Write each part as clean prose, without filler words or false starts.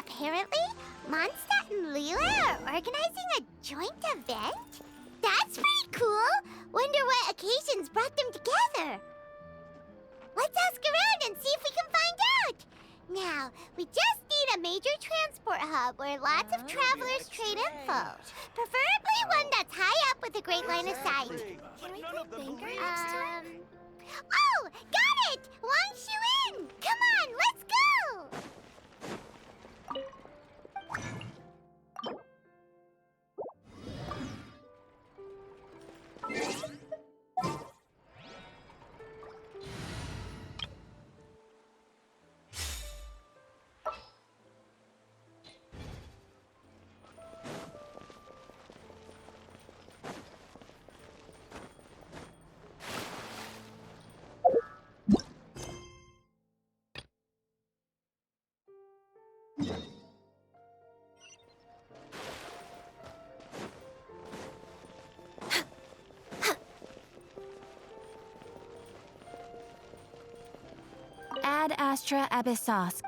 Apparently, Mondstadt and Leela are organizing a joint event? That's pretty cool! Wonder what occasions brought them together. Let's ask around and see if we can find out! Now, we just need a major transport hub where lots of travelers trade info. Preferably one that's high up with a great line of sight. Can we play Banker next time? Oh! Got it! Wang Shu in! Come on, let's go! Ad Astra Abyssos.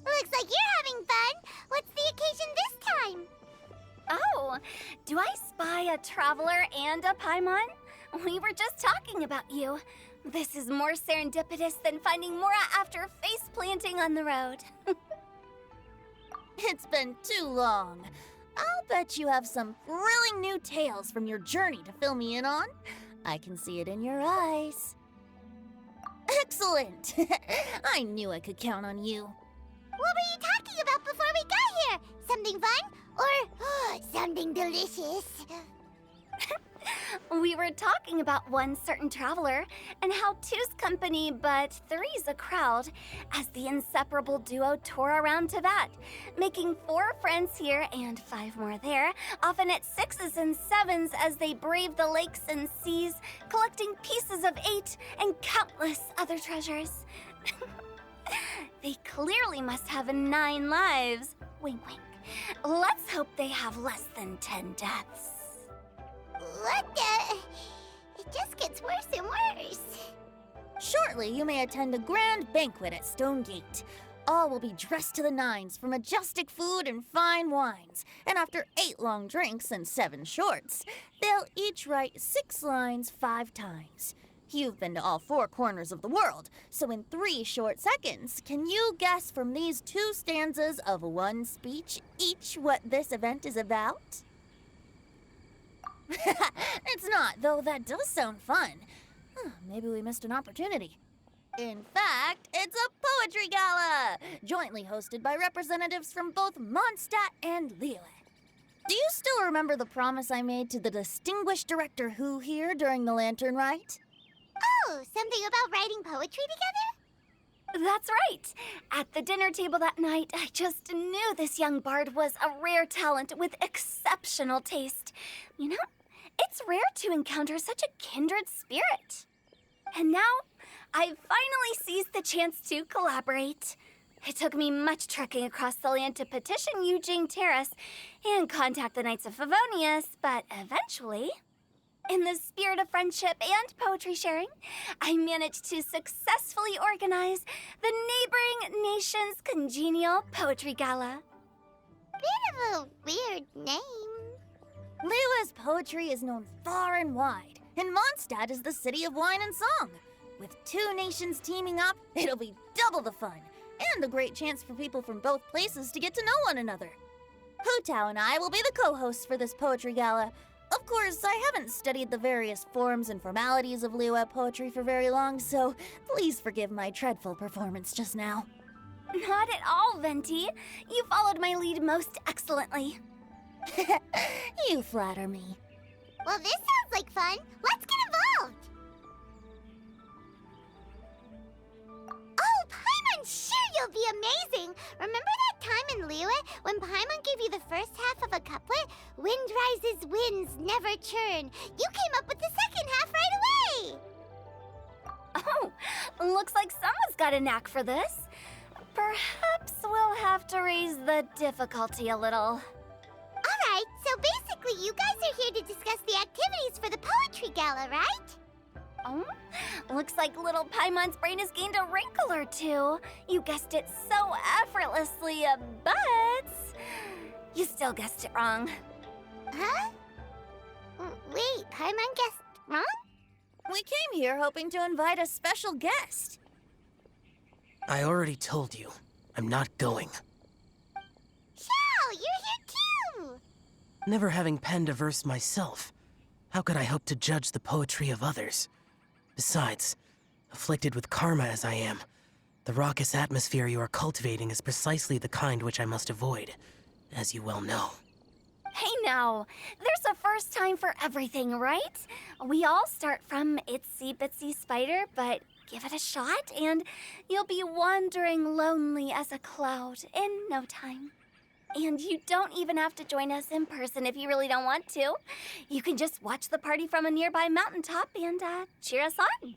Looks like you're having fun. What's the occasion this time? Oh, do I spy a traveler and a Paimon? We were just talking about you. This is more serendipitous than finding Mora after face planting on the road. It's been too long. I'll bet you have some thrilling new tales from your journey to fill me in on. I can see it in your eyes. Excellent! I knew I could count on you. What were you talking about before we got here? Something fun? Or something delicious? We were talking about one certain traveler and how two's company but three's a crowd as the inseparable duo tour around Tibet, making 4 friends here and 5 more there, often at 6s and 7s as they brave the lakes and seas, collecting pieces of 8 and countless other treasures. They clearly must have 9 lives. Wink, wink. Let's hope they have less than 10 deaths. What the? It just gets worse and worse. Shortly, you may attend a grand banquet at Stone Gate. All will be dressed to the nines for majestic food and fine wines. And after 8 long drinks and 7 shorts, they'll each write 6 lines 5 times. You've been to all 4 corners of the world, so in 3 short seconds, can you guess from these 2 stanzas of 1 speech each what this event is about? It's not, though that does sound fun. Maybe we missed an opportunity. In fact, it's a poetry gala, jointly hosted by representatives from both Mondstadt and Liyue. Do you still remember the promise I made to the distinguished director Hu here during the lantern rite? Oh, something about writing poetry together? That's right. At the dinner table that night, I just knew this young bard was a rare talent with exceptional taste. You know, it's rare to encounter such a kindred spirit. And now, I've finally seized the chance to collaborate. It took me much trekking across the land to petition Yujing Terrace and contact the Knights of Favonius, but eventually... In the spirit of friendship and poetry sharing, I managed to successfully organize the Neighboring Nations Congenial Poetry Gala. Bit of a weird name. Liyue's poetry is known far and wide, and Mondstadt is the city of wine and song. With two nations teaming up, it'll be double the fun, and a great chance for people from both places to get to know one another. Hu Tao and I will be the co-hosts for this poetry gala. Of course, I haven't studied the various forms and formalities of Liyue poetry for very long, so please forgive my dreadful performance just now. Not at all, Venti. You followed my lead most excellently. You flatter me. Well, this sounds like fun. Let's get involved. Oh, Paimon, sure you'll be amazing. Remember that time in Liyue when Paimon gave you the first half of a couplet? Wind rises, winds never churn. You came up with the second half right away. Oh, looks like someone's got a knack for this. Perhaps we'll have to raise the difficulty a little. All right, so basically you guys are here to discuss the activities for the poetry gala, right? Oh, looks like little Paimon's brain has gained a wrinkle or two. You guessed it so effortlessly, but you still guessed it wrong. Huh? Wait, Paimon guessed wrong? We came here hoping to invite a special guest. I already told you. I'm not going. Xiao, you're here too! Never having penned a verse myself, how could I hope to judge the poetry of others? Besides, afflicted with karma as I am, the raucous atmosphere you are cultivating is precisely the kind which I must avoid, as you well know. Hey now, there's a first time for everything, right? We all start from itsy bitsy spider, but give it a shot and you'll be wandering lonely as a cloud in no time. And you don't even have to join us in person if you really don't want to. You can just watch the party from a nearby mountaintop and cheer us on.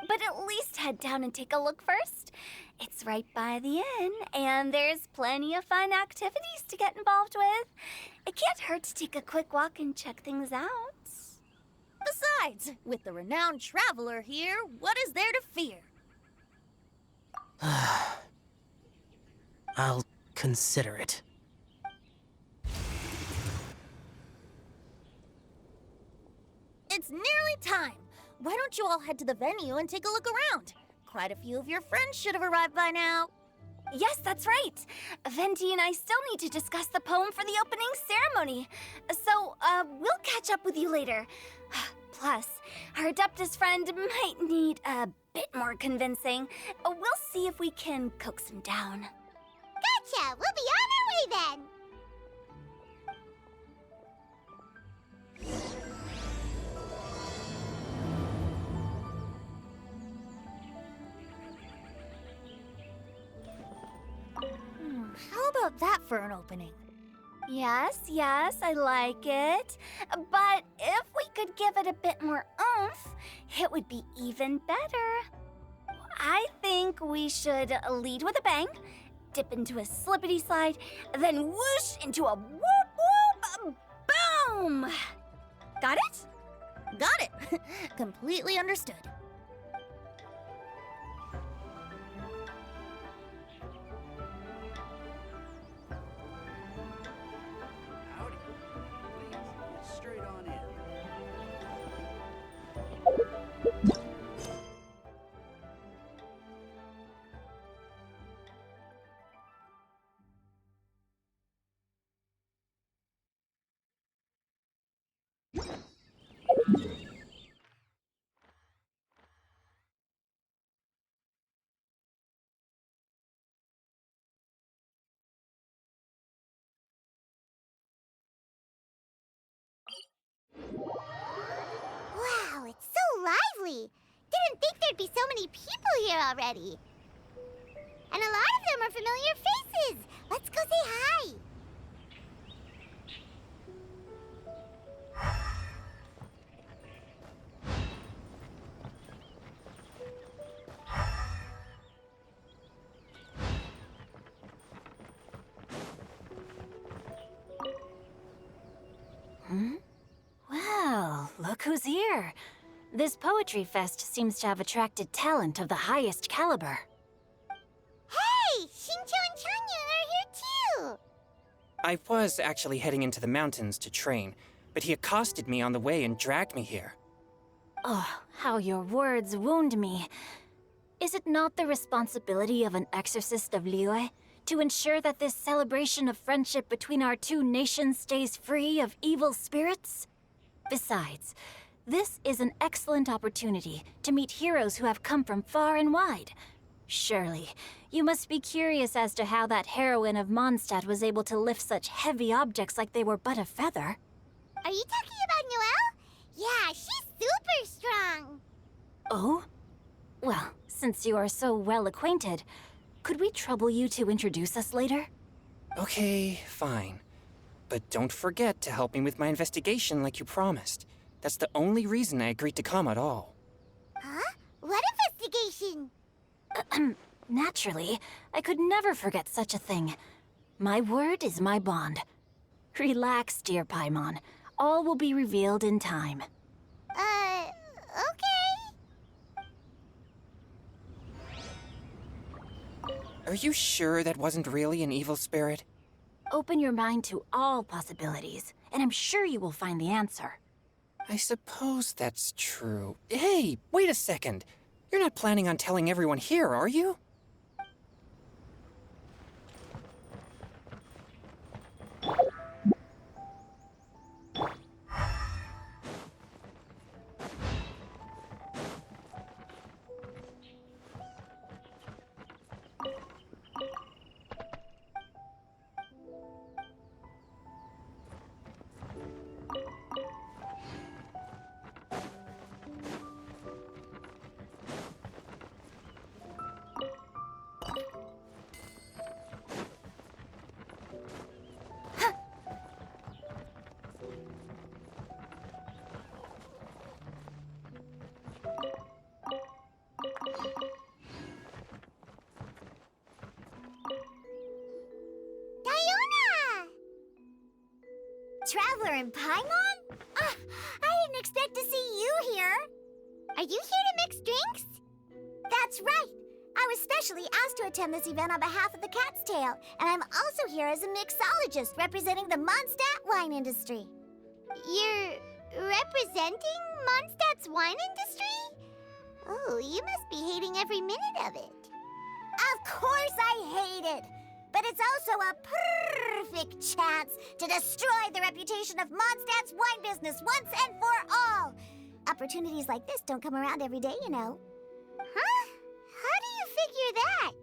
But at least head down and take a look first. It's right by the inn, and there's plenty of fun activities to get involved with. It can't hurt to take a quick walk and check things out. Besides, with the renowned traveler here, what is there to fear? I'll consider it. It's nearly time. Why don't you all head to the venue and take a look around? Quite a few of your friends should have arrived by now. Yes, that's right. Venti and I still need to discuss the poem for the opening ceremony. So, we'll catch up with you later. Plus, our Adeptus friend might need a bit more convincing. We'll see if we can coax him down. Gotcha! We'll be on our way then! How about that for an opening? Yes, I like it. But if we could give it a bit more oomph, it would be even better. I think we should lead with a bang, dip into a slippity slide, then whoosh into a whoop whoop boom! Got it? Got it. Completely understood. Howdy. Please, straight on in. Wow, it's so lively! Didn't think there'd be so many people here already. And a lot of them are familiar faces. Let's go say hi. Well, look look who's here. This poetry fest seems to have attracted talent of the highest caliber. Hey, Shincho and Chanya are here too! I was actually heading into the mountains to train, but he accosted me on the way and dragged me here. Oh, how your words wound me. Is it not the responsibility of an exorcist of Liyue to ensure that this celebration of friendship between our two nations stays free of evil spirits? Besides, this is an excellent opportunity to meet heroes who have come from far and wide. Surely, you must be curious as to how that heroine of Mondstadt was able to lift such heavy objects like they were but a feather. Are you talking about Noelle? Yeah, she's super strong! Oh? Well, since you are so well acquainted, could we trouble you to introduce us later? Okay, fine. But don't forget to help me with my investigation like you promised. That's the only reason I agreed to come at all. Huh? What investigation? Naturally, I could never forget such a thing. My word is my bond. Relax, dear Paimon. All will be revealed in time. Okay. Are you sure that wasn't really an evil spirit? Open your mind to all possibilities, and I'm sure you will find the answer. I suppose that's true. Hey, wait a second. You're not planning on telling everyone here, are you? Diona! Traveler in Paimon? I didn't expect to see you here. Are you here to mix drinks? That's right. I was specially asked to attend this event on behalf of the Cat's Tail, and I'm also here as a mixologist representing the Mondstadt wine industry. You're representing Mondstadt's wine industry? Oh, you must be hating every minute of it. Of course I hate it, but it's also a perfect chance to destroy the reputation of Mondstadt's wine business once and for all. Opportunities like this don't come around every day, you know. Huh? How do you figure that?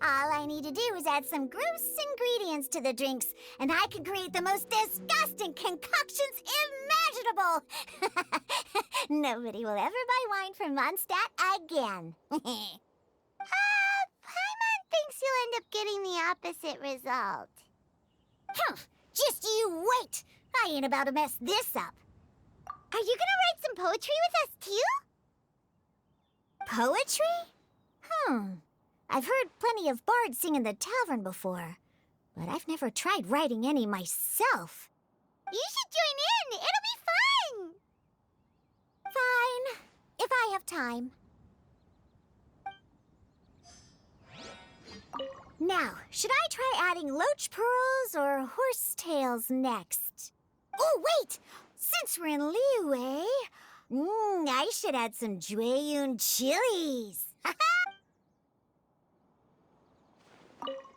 All I need to do is add some gross ingredients to the drinks, and I can create the most disgusting concoctions imaginable. Nobody will ever buy wine from Mondstadt again. Paimon thinks you'll end up getting the opposite result. Just you wait. I ain't about to mess this up. Are you gonna write some poetry with us too? Poetry? I've heard plenty of bards sing in the tavern before, but I've never tried writing any myself. You should join in. It'll be fun. Fine, if I have time. Now, should I try adding loach pearls or horse tails next? Oh, wait! Since we're in Liyue, I should add some Jueyun chilies.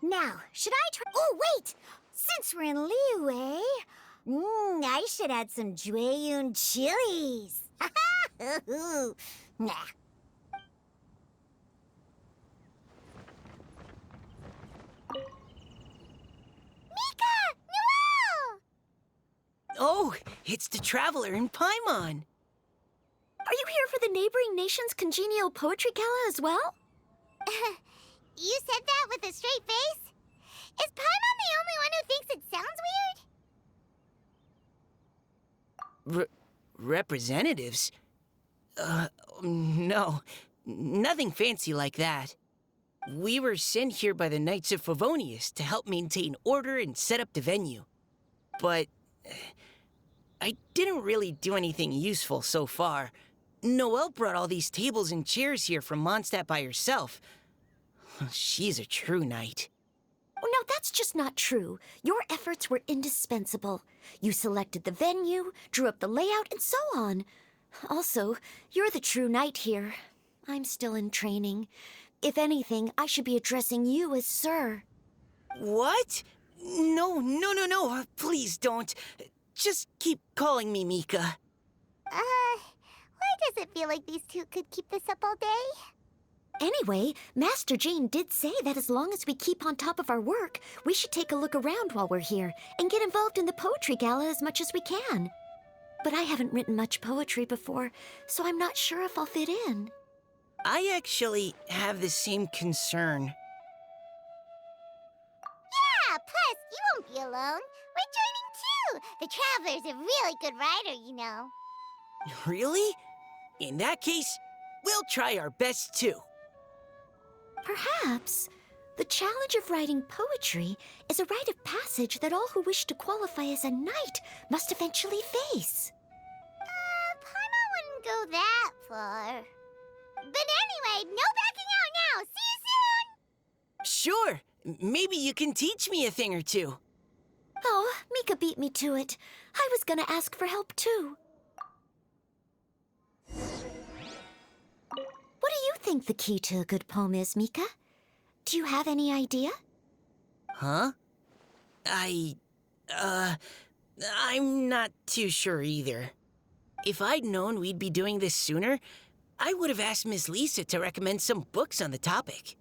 Now, should I try... Oh, wait! Since we're in Liyue, I should add some Jueyun chilies. Nah. Oh, it's the Traveler in Paimon. Are you here for the neighboring nation's congenial poetry gala as well? You said that with a straight face? Is Paimon the only one who thinks it sounds weird? Representatives? No. Nothing fancy like that. We were sent here by the Knights of Favonius to help maintain order and set up the venue. But I didn't really do anything useful so far. Noelle brought all these tables and chairs here from Mondstadt by herself. She's a true knight. Oh, no, that's just not true. Your efforts were indispensable. You selected the venue, drew up the layout, and so on. Also, you're the true knight here. I'm still in training. If anything, I should be addressing you as Sir. What? No. Please don't. Just keep calling me Mika. Why does it feel like these two could keep this up all day? Anyway, Master Jane did say that as long as we keep on top of our work, we should take a look around while we're here and get involved in the poetry gala as much as we can. But I haven't written much poetry before, so I'm not sure if I'll fit in. I actually have the same concern. Yeah, plus you won't be alone. We're joining too. The Traveler's a really good writer, you know. Really? In that case, we'll try our best too. Perhaps the challenge of writing poetry is a rite of passage that all who wish to qualify as a knight must eventually face. Paimon wouldn't go that far. But anyway, no backing out now. See you soon! Sure. Maybe you can teach me a thing or two. Oh, Mika beat me to it. I was gonna ask for help too. What do you think the key to a good poem is, Mika? Do you have any idea? Huh? I'm not too sure either. If I'd known we'd be doing this sooner, I would have asked Miss Lisa to recommend some books on the topic.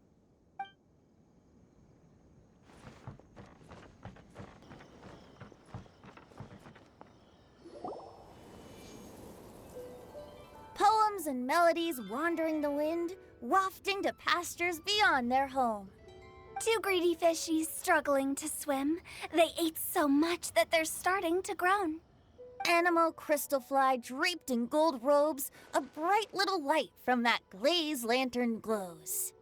Poems and melodies wandering the wind, wafting to pastures beyond their home. Two greedy fishies struggling to swim. They ate so much that they're starting to groan. Animal crystal fly draped in gold robes, a bright little light from that glazed lantern glows.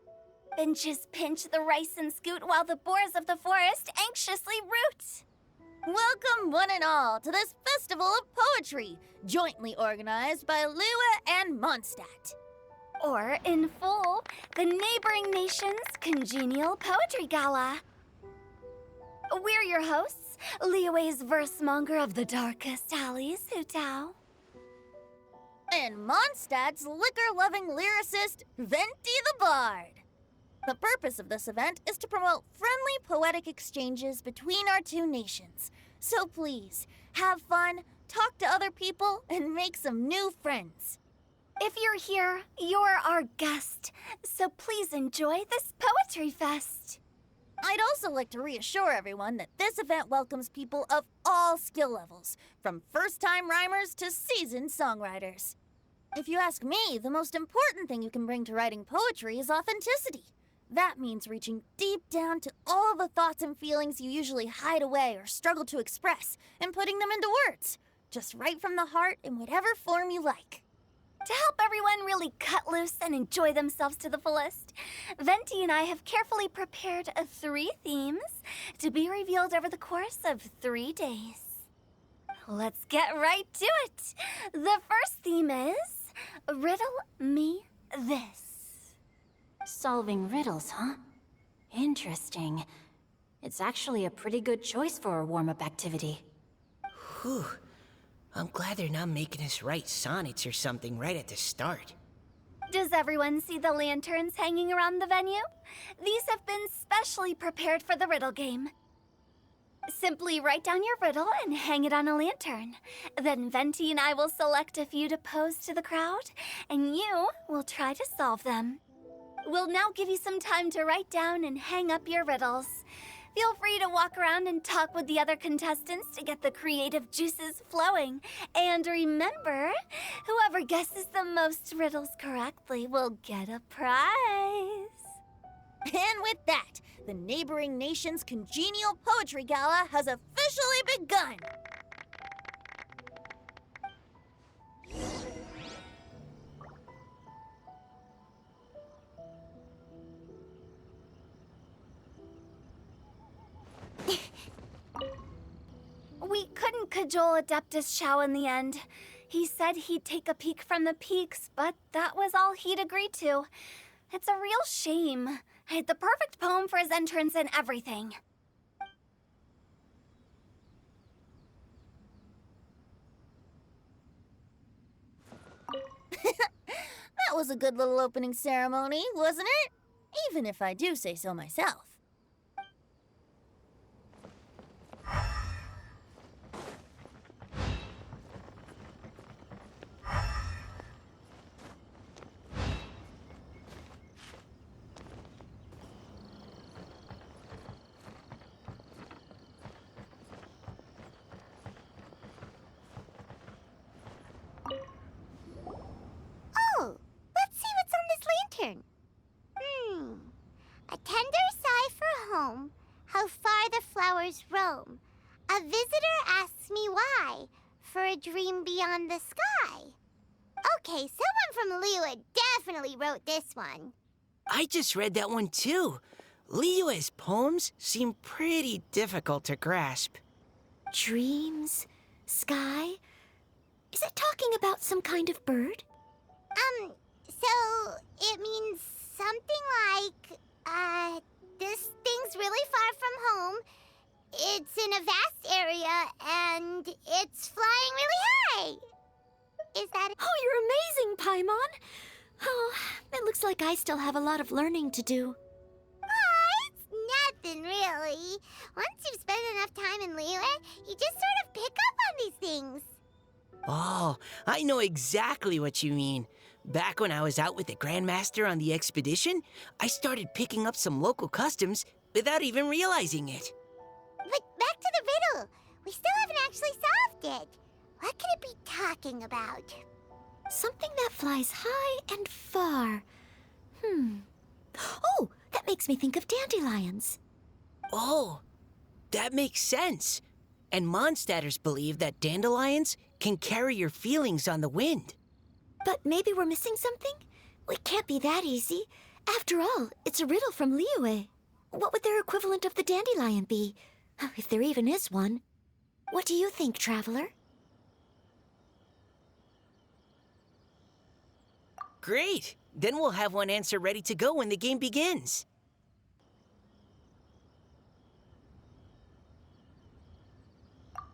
Benches pinch the rice and scoot while the boars of the forest anxiously root. Welcome one and all to this festival of poetry, jointly organized by Lua and Mondstadt. Or, in full, the neighboring nation's congenial poetry gala. We're your hosts, Liyue's versemonger of the darkest alleys, Hutao. And Mondstadt's liquor-loving lyricist, Venti the Bard. The purpose of this event is to promote friendly poetic exchanges between our two nations. So please, have fun, talk to other people, and make some new friends. If you're here, you're our guest, so please enjoy this poetry fest. I'd also like to reassure everyone that this event welcomes people of all skill levels, from first-time rhymers to seasoned songwriters. If you ask me, the most important thing you can bring to writing poetry is authenticity. That means reaching deep down to all the thoughts and feelings you usually hide away or struggle to express, and putting them into words, just right from the heart in whatever form you like. To help everyone really cut loose and enjoy themselves to the fullest, Venti and I have carefully prepared 3 themes to be revealed over the course of 3 days. Let's get right to it. The first theme is Riddle Me This. Solving riddles, huh? Interesting. It's actually a pretty good choice for a warm-up activity. Whew. I'm glad they're not making us write sonnets or something right at the start. Does everyone see the lanterns hanging around the venue? These have been specially prepared for the riddle game. Simply write down your riddle and hang it on a lantern. Then Venti and I will select a few to pose to the crowd, and you will try to solve them. We'll now give you some time to write down and hang up your riddles. Feel free to walk around and talk with the other contestants to get the creative juices flowing. And remember, whoever guesses the most riddles correctly will get a prize. And with that, the neighboring nation's congenial poetry gala has officially begun. We couldn't couldn't cajole Adeptus Chow in the end. He said he'd take a peek from the peaks, but that was all he'd agreed to. It's a real shame. I had the perfect poem for his entrance and everything. That was a good little opening ceremony, wasn't it? Even if I do say so myself. Oh, let's see what's on this lantern. A tender sigh for home, how far the flowers roam. A visitor asks me why, for a dream beyond the sky. Okay, someone from Liyue definitely wrote this one. I just read that one too. Liyue's poems seem pretty difficult to grasp. Dreams? Sky? Is it talking about some kind of bird? So it means something like, this thing's really far from home. It's in a vast area, and it's flying really high. Is that... Oh, you're amazing, Paimon! Oh, it looks like I still have a lot of learning to do. It's nothing, really. Once you've spent enough time in Liyue, you just sort of pick up on these things. Oh, I know exactly what you mean. Back when I was out with the Grandmaster on the expedition, I started picking up some local customs without even realizing it. But back to the riddle. We still haven't actually solved it. What could it be talking about? Something that flies high and far. Oh, that makes me think of dandelions. Oh, that makes sense. And Mondstadters believe that dandelions can carry your feelings on the wind. But maybe we're missing something? It can't be that easy. After all, it's a riddle from Liyue. What would their equivalent of the dandelion be? If there even is one. What do you think, Traveler? Great! Then we'll have one answer ready to go when the game begins.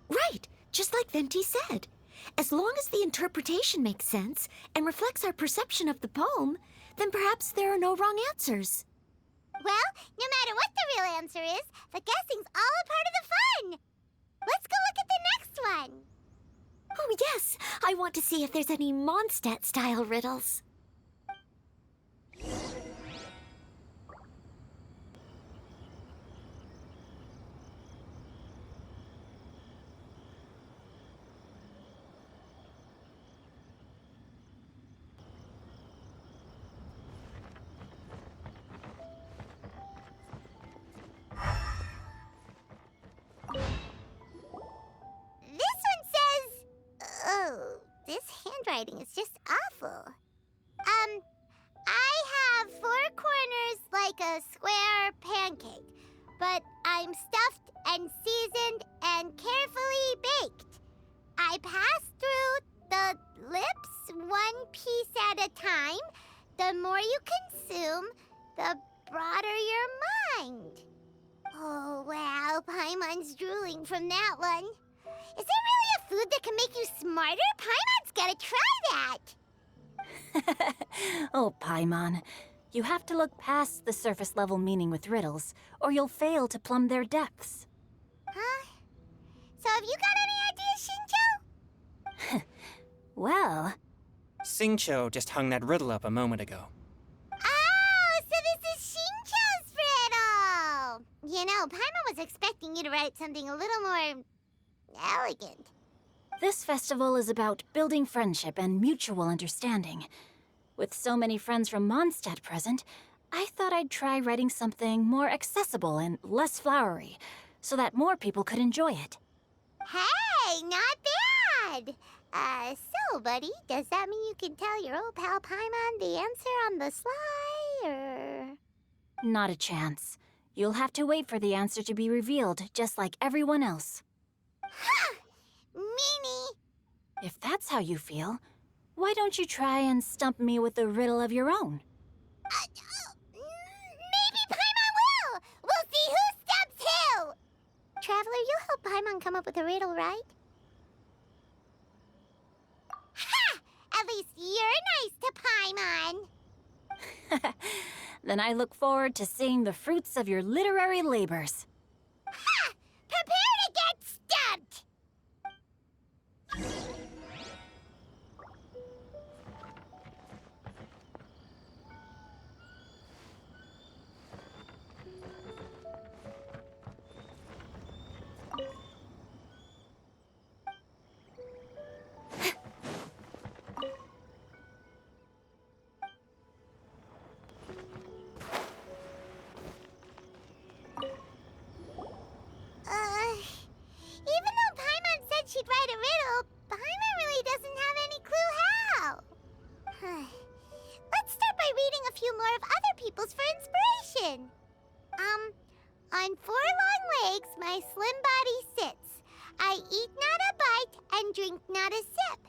Right, just like Venti said. As long as the interpretation makes sense and reflects our perception of the poem, then perhaps there are no wrong answers. Well, no matter what the real answer is, the guessing's all a part of the fun. Let's go look at the next one. Oh, yes, I want to see if there's any Mondstadt-style riddles. This one says... Oh, this handwriting is just awful. I have 4 corners like a square pancake, but I'm stuffed and seasoned and carefully baked. I pass through the lips 1 piece at a time. The more you consume, the broader your mind. Oh, wow, Paimon's drooling from that one. Is there really a food that can make you smarter? Paimon's gotta try that! Oh, Paimon. You have to look past the surface-level meaning with riddles, or you'll fail to plumb their depths. Huh? So have you got any ideas, Shinjo? Well, Singcho just hung that riddle up a moment ago. Oh, so this is Shincho's riddle! You know, Paimon was expecting you to write something a little more... elegant. this festival is about building friendship and mutual understanding. With so many friends from Mondstadt present, I thought I'd try writing something more accessible and less flowery, so that more people could enjoy it. Hey, not bad! So, buddy, does that mean you can tell your old pal Paimon the answer on the sly, or...? Not a chance. You'll have to wait for the answer to be revealed, just like everyone else. Huh! Meanie. If that's how you feel, why don't you try and stump me with a riddle of your own? Maybe Paimon will. We'll see who stumps who. Traveler, you help Paimon come up with a riddle, right? Ha! At least you're nice to Paimon. Then I look forward to seeing the fruits of your literary labors. Ha! Prepare to get stumped. Even though Paimon said she'd write a riddle, Paimon really doesn't have any clue how. Let's start by reading a few more of other people's for inspiration. On 4 long legs, my slim body sits. I eat not a bite and drink not a sip.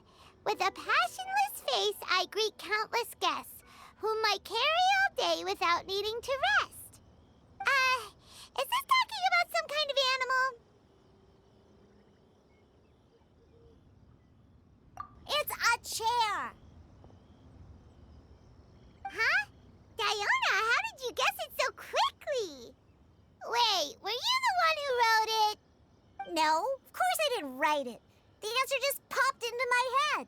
With a passionless face, I greet countless guests, whom I carry all day without needing to rest. Is this talking about some kind of animal? It's a chair. Huh? Diona, how did you guess it so quickly? Wait, were you the one who wrote it? No, of course I didn't write it. The answer just popped into my head.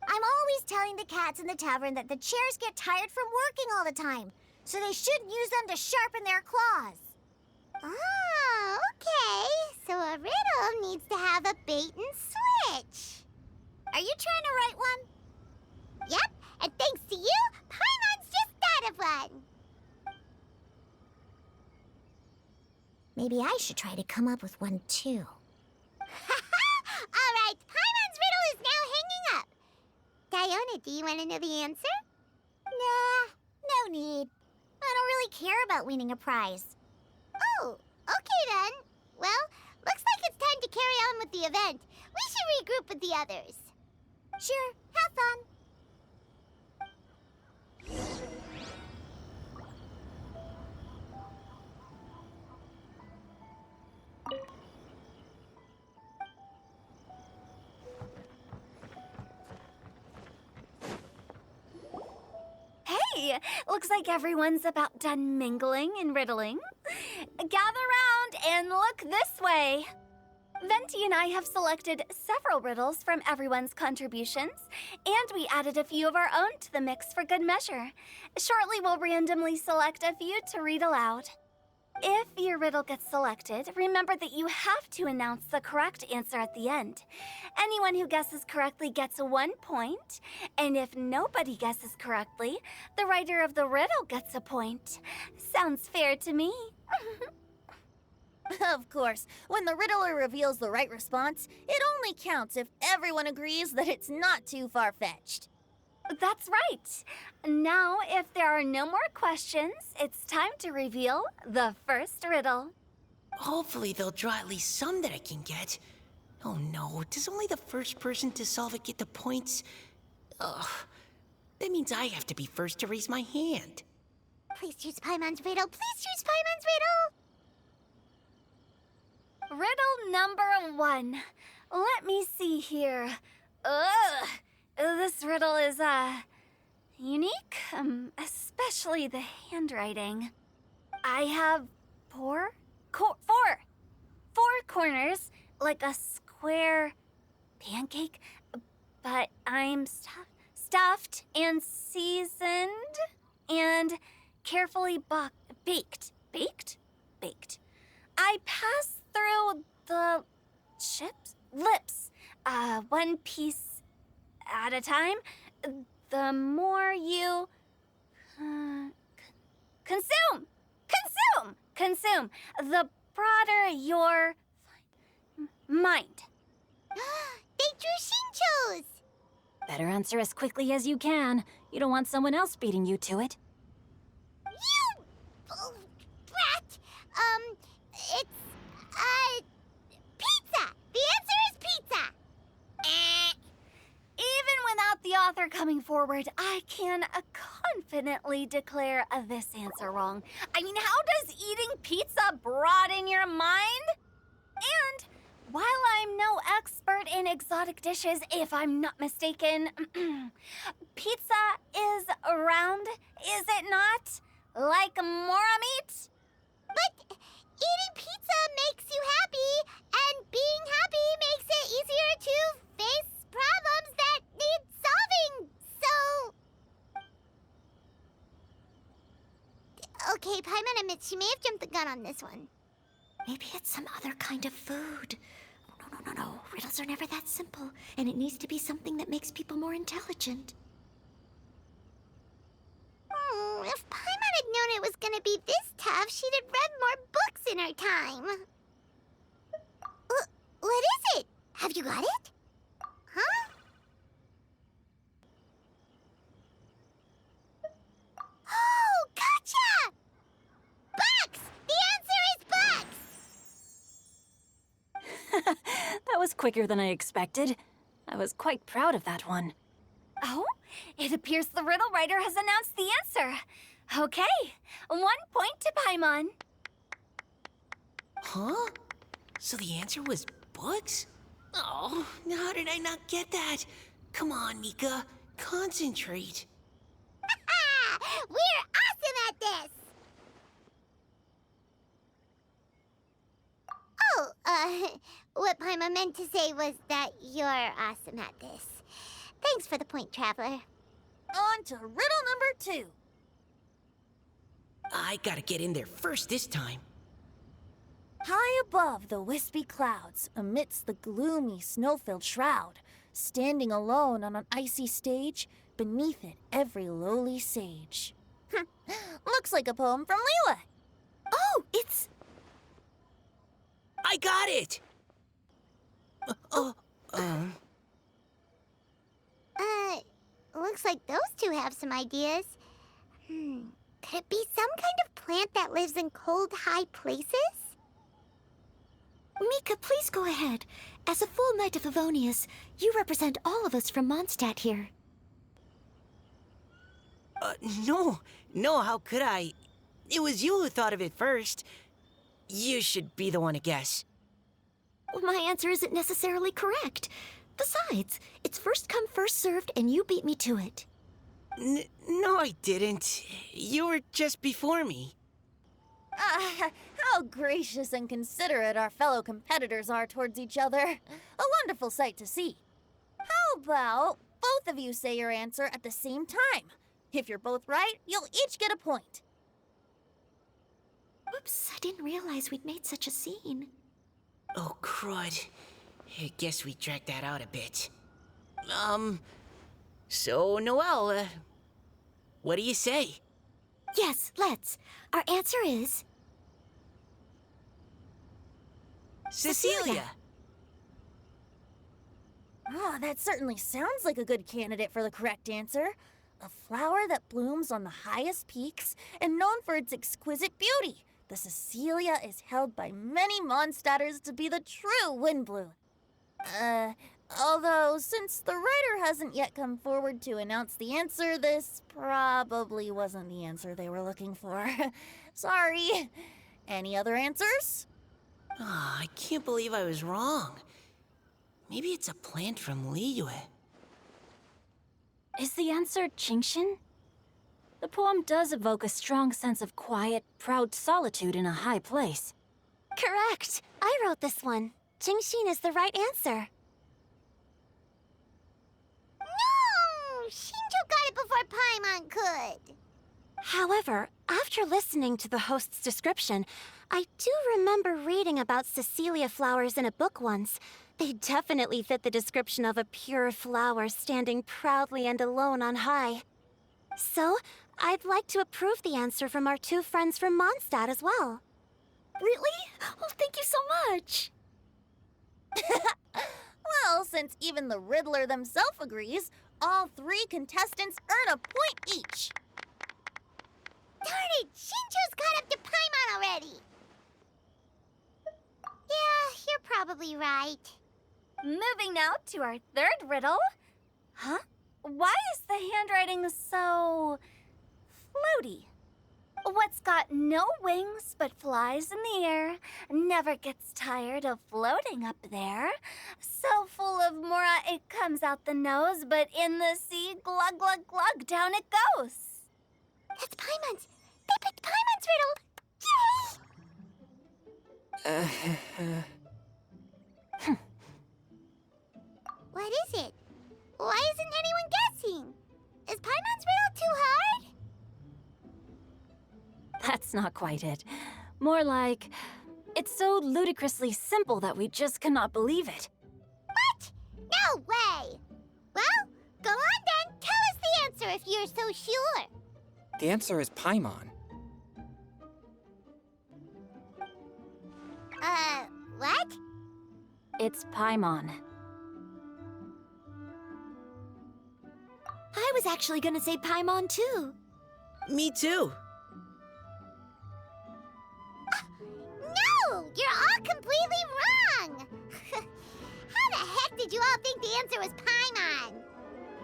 I'm always telling the cats in the tavern that the chairs get tired from working all the time, so they shouldn't use them to sharpen their claws. Oh, okay. So a riddle needs to have a bait and switch. Are you trying to write one? Yep, and thanks to you, Paimon's just thought of one. Maybe I should try to come up with one too. All right, Paimon's riddle is now hanging up. Diona, do you want to know the answer? Nah, no need. I don't really care about winning a prize. Oh, okay then. Well, looks like it's time to carry on with the event. We should regroup with the others. Sure, have fun. Hey, looks like everyone's about done mingling and riddling. Gather round and look this way. Venti and I have selected several riddles from everyone's contributions, and we added a few of our own to the mix for good measure. Shortly, we'll randomly select a few to read aloud. If your riddle gets selected, remember that you have to announce the correct answer at the end. Anyone who guesses correctly gets 1 point, and if nobody guesses correctly, the writer of the riddle gets a point. Sounds fair to me. Of course, when the riddler reveals the right response, it only counts if everyone agrees that it's not too far-fetched. That's right. Now, if there are no more questions, it's time to reveal the first riddle. Hopefully they'll draw at least some that I can get. Oh no, does only the first person to solve it get the points? Ugh, that means I have to be first to raise my hand. Please choose Paimon's riddle. Please choose Paimon's riddle. Riddle number 1. Let me see here. Ugh. This riddle is, unique, especially the handwriting. I have four corners, like a square pancake, but I'm stuffed and seasoned and carefully baked. Baked. I pass through the lips, one piece at a time. The more you consume, the broader your mind. They drew Shinchos. Better answer as quickly as you can. You don't want someone else beating you to it. You brat. It's pizza. The answer is pizza. author coming forward, I can confidently declare this answer wrong. I mean, how does eating pizza broaden your mind? And while I'm no expert in exotic dishes, if I'm not mistaken, pizza is round, is it not? Like mora meat? But eating pizza makes you happy, and being happy makes it easier to face problems that need solving. So... Okay, Paimon admits she may have jumped the gun on this one. Maybe it's some other kind of food. No. Riddles are never that simple, and it needs to be something that makes people more intelligent. If Paimon had known it was gonna be this tough, she'd have read more books in her time. What is it? Have you got it? Huh? Oh, gotcha! Bucks! The answer is bucks! That was quicker than I expected. I was quite proud of that one. Oh, it appears the riddle writer has announced the answer. Okay, 1 point to Paimon. Huh? So the answer was books? Oh, how did I not get that? Come on, Mika. Concentrate. We're awesome at this! Oh, what Paimon meant to say was that you're awesome at this. Thanks for the point, Traveler. On to riddle number 2. I gotta get in there first this time. High above the wispy clouds, amidst the gloomy snow-filled shroud, standing alone on an icy stage, beneath it every lowly sage. Looks like a poem from Leela. Oh, it's... I got it! Looks like those two have some ideas. Could it be some kind of plant that lives in cold, high places? Mika, please go ahead. As a full Knight of Favonius, you represent all of us from Mondstadt here. No, how could I? It was you who thought of it first. You should be the one to guess. My answer isn't necessarily correct. Besides, it's first come, first served, and you beat me to it. No, I didn't. You were just before me. How gracious and considerate our fellow competitors are towards each other. A wonderful sight to see. How about both of you say your answer at the same time? If you're both right, you'll each get a point. Whoops, I didn't realize we'd made such a scene. Oh, crud. I guess we dragged that out a bit. So, Noelle, what do you say? Yes, let's. Our answer is... Cecilia! Oh, that certainly sounds like a good candidate for the correct answer. A flower that blooms on the highest peaks and known for its exquisite beauty. The Cecilia is held by many Mondstadters to be the true windbloom. Although, since the writer hasn't yet come forward to announce the answer, this probably wasn't the answer they were looking for. Sorry. Any other answers? Ah, I can't believe I was wrong. Maybe it's a plant from Liyue. Is the answer Genshin? The poem does evoke a strong sense of quiet, proud solitude in a high place. Correct. I wrote this one. Genshin is the right answer. No! Shinjo got it before Paimon could. However, after listening to the host's description, I do remember reading about Cecilia flowers in a book once. They definitely fit the description of a pure flower standing proudly and alone on high. So, I'd like to approve the answer from our two friends from Mondstadt as well. Really? Oh, thank you so much. Well, since even the Riddler themselves agrees, all 3 contestants earn a point each. Darn it! Shinjo's caught up to Paimon already! Yeah, you're probably right. Moving now to our third riddle. Huh? why is the handwriting so floaty? What's got no wings but flies in the air, never gets tired of floating up there. So full of mora it comes out the nose, but in the sea, glug, glug, glug, down it goes. That's Paimon's. They picked Paimon's riddle. Yay! What is it? Why isn't anyone guessing? Is Paimon's riddle too hard? That's not quite it. More like, it's so ludicrously simple that we just cannot believe it. What? No way! Well, go on then. Tell us the answer if you're so sure. The answer is Paimon. What? It's Paimon. I was actually gonna say Paimon too. Me too. No! You're all completely wrong! How the heck did you all think the answer was Paimon?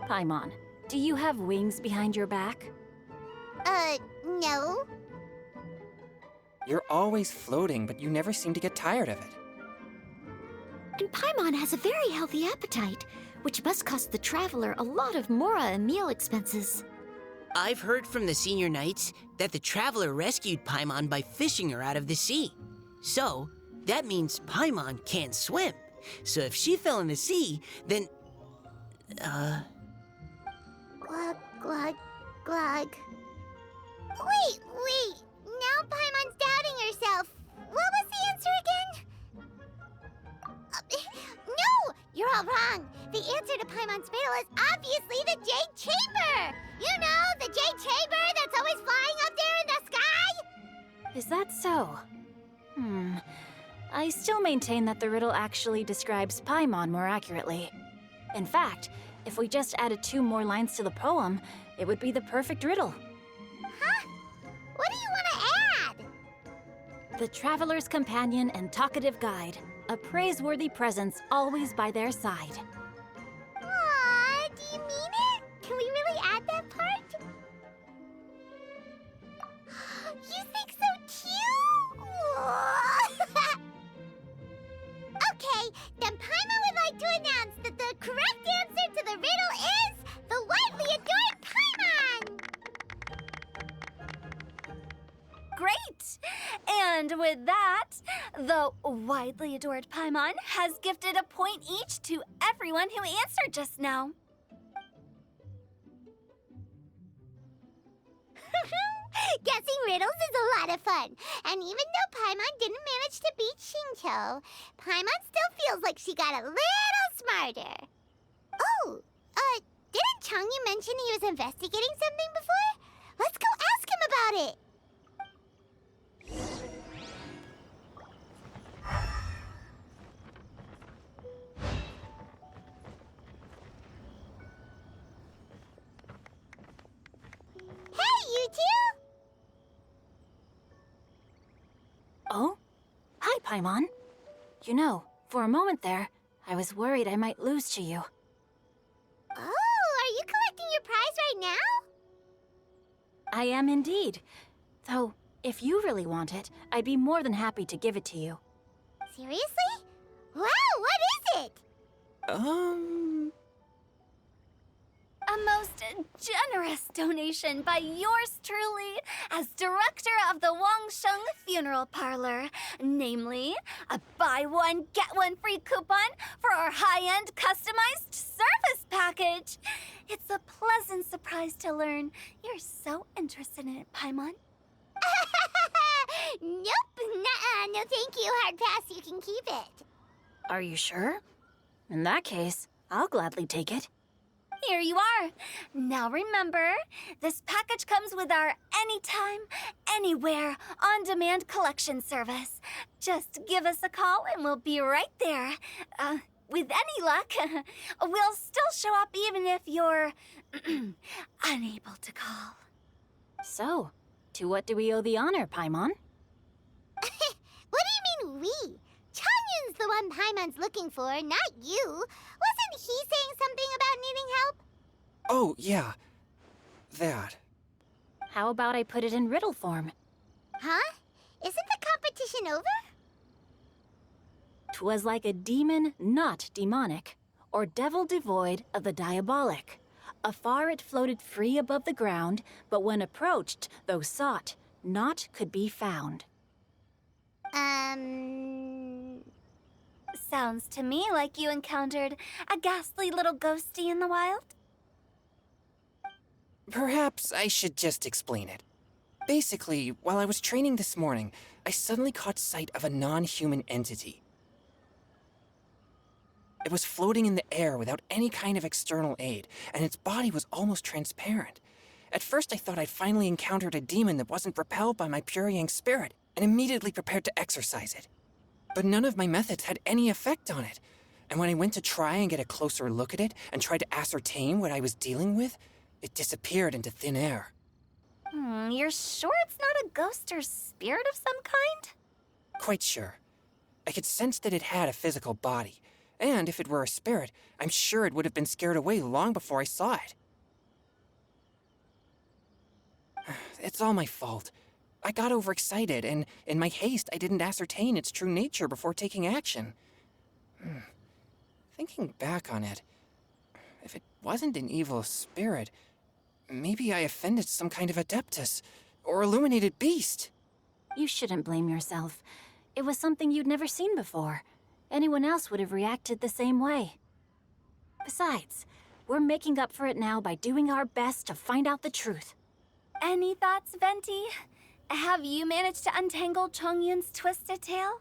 Paimon, do you have wings behind your back? No. You're always floating, but you never seem to get tired of it. And Paimon has a very healthy appetite, which must cost the traveler a lot of mora and meal expenses. I've heard from the senior knights that the traveler rescued Paimon by fishing her out of the sea. So, that means Paimon can't swim. So if she fell in the sea, then... Glug, glug, glug. Wait. Now Paimon's doubting herself. What was the answer again? No! You're all wrong. The answer to Paimon's riddle is obviously the Jade Chamber! You know, the Jade Chamber that's always flying up there in the sky? Is that so? I still maintain that the riddle actually describes Paimon more accurately. In fact, if we just added 2 more lines to the poem, it would be the perfect riddle. Huh? What do you want to add? The traveler's companion and talkative guide, a praiseworthy presence always by their side. Aw, do you mean it? Can we really add that part? You think so too? Okay, then Paimon would like to announce that the correct answer to the riddle is the widely adored Paimon! Great! And with that, the widely adored Paimon has gifted a point each to everyone who answered just now. Guessing riddles is a lot of fun. And even though Paimon didn't manage to beat Shinto, Paimon still feels like she got a little smarter. Oh, didn't Changyu mention he was investigating something before? Let's go ask him about it. Hey, you two! Oh? Hi, Paimon. You know, for a moment there, I was worried I might lose to you. Oh, are you collecting your prize right now? I am indeed. Though, if you really want it, I'd be more than happy to give it to you. Seriously? Wow, what is it? A most generous donation by yours truly as director of the Wangsheng Funeral Parlor. Namely, a buy one, get one free coupon for our high-end customized service package. It's a pleasant surprise to learn you're so interested in it, Paimon. Nope, nuh-uh, no thank you, hard pass, you can keep it. Are you sure? In that case, I'll gladly take it. Here you are. Now remember, this package comes with our anytime, anywhere, on-demand collection service. Just give us a call and we'll be right there. With any luck, we'll still show up even if you're unable to call. So, to what do we owe the honor, Paimon? What do you mean we? Changyun's the one Paimon's looking for, not you. Wasn't he saying something about needing help? Oh, yeah. That. How about I put it in riddle form? Huh? Isn't the competition over? 'Twas like a demon not demonic, or devil devoid of the diabolic. Afar it floated free above the ground, but when approached, though sought, naught could be found. Sounds to me like you encountered a ghastly little ghosty in the wild. Perhaps I should just explain it. Basically, while I was training this morning, I suddenly caught sight of a non-human entity. It was floating in the air without any kind of external aid, and its body was almost transparent. At first I thought I'd finally encountered a demon that wasn't repelled by my purifying spirit, and immediately prepared to exorcise it. But none of my methods had any effect on it, and when I went to try and get a closer look at it and tried to ascertain what I was dealing with, it disappeared into thin air. You're sure it's not a ghost or spirit of some kind? Quite sure. I could sense that it had a physical body, and if it were a spirit, I'm sure it would have been scared away long before I saw it. It's all my fault. I got overexcited, and in my haste, I didn't ascertain its true nature before taking action. Thinking back on it, if it wasn't an evil spirit, maybe I offended some kind of adeptus or illuminated beast. You shouldn't blame yourself. It was something you'd never seen before. Anyone else would have reacted the same way. Besides, we're making up for it now by doing our best to find out the truth. Any thoughts, Venti? Have you managed to untangle Chongyun's twisted tail?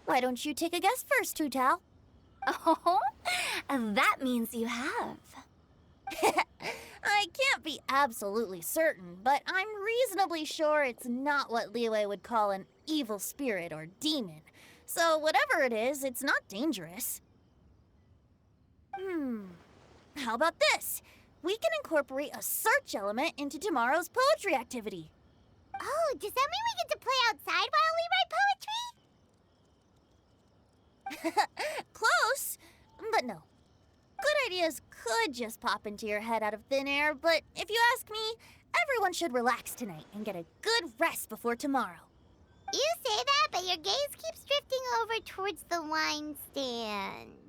Why don't you take a guess first, Tutal? Oh, that means you have. I can't be absolutely certain, but I'm reasonably sure it's not what Liyue would call an evil spirit or demon. So whatever it is, it's not dangerous. How about this? We can incorporate a search element into tomorrow's poetry activity. Oh, does that mean we get to play outside while we write poetry? Close, but no. Good ideas could just pop into your head out of thin air, but if you ask me, everyone should relax tonight and get a good rest before tomorrow. You say that, but your gaze keeps drifting over towards the wine stand.